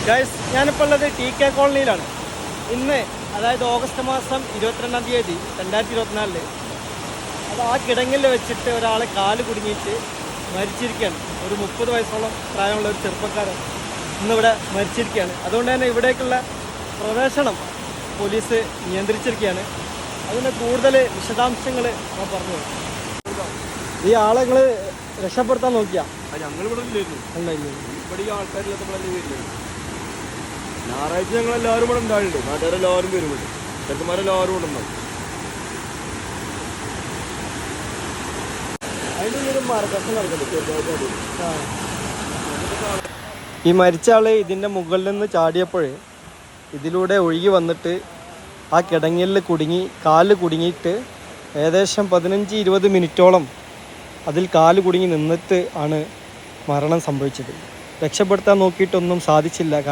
Guys, ഞാനിപ്പോൾ ഉള്ളത് TK കോളനിയിലാണ്. ഇന്ന് അതായത് ഓഗസ്റ്റ് മാസം 22-ാം തീയതി 2024 അത് ആ കിടങ്ങിൽ വെച്ചിട്ട് ഒരാളെ കാല് കുടുങ്ങിയിട്ട് മരിച്ചിരിക്കുകയാണ്. ഒരു 30 വയസ്സോളം പ്രായമുള്ള ഒരു ചെറുപ്പക്കാരൻ ഇന്നിവിടെ മരിച്ചിരിക്കുകയാണ്. അതുകൊണ്ട് തന്നെ ഇവിടേക്കുള്ള പ്രവേശനം പോലീസ് നിയന്ത്രിച്ചിരിക്കുകയാണ്. അതിൻ്റെ കൂടുതൽ വിശദാംശങ്ങൾ ഞാൻ പറഞ്ഞു. ഈ ആളെ നിങ്ങൾ രക്ഷപ്പെടുത്താൻ നോക്കിയാ? ഞങ്ങളിവിടെ ഇവിടെ ആൾക്കാരില്ലാത്ത ഞായറാഴ്ച ഞങ്ങളെല്ലാവരും ഇവിടെ ഉണ്ടായിട്ടുണ്ട്. നാട്ടുകാരെല്ലാവരും വരുന്നുണ്ട്, ചെറുക്കന്മാരെല്ലാവരും ഇവിടെ ഉണ്ടാവും. അതിൻ്റെ മരക്കഷ്ണം നടക്കുന്നുണ്ട്. ഈ മരിച്ച ആൾ ഇതിൻ്റെ മുകളിൽ നിന്ന് ചാടിയപ്പോൾ ഇതിലൂടെ ഒഴുകി വന്നിട്ട് ആ കിടങ്ങിൽ കുടുങ്ങി, കാല് കുടുങ്ങിയിട്ട് ഏകദേശം 15-20 മിനിറ്റോളം അതിൽ കാല് കുടുങ്ങി നിന്നിട്ട് ആണ് മരണം സംഭവിച്ചത്. രക്ഷപ്പെടുത്താൻ നോക്കിയിട്ടൊന്നും സാധിച്ചില്ല.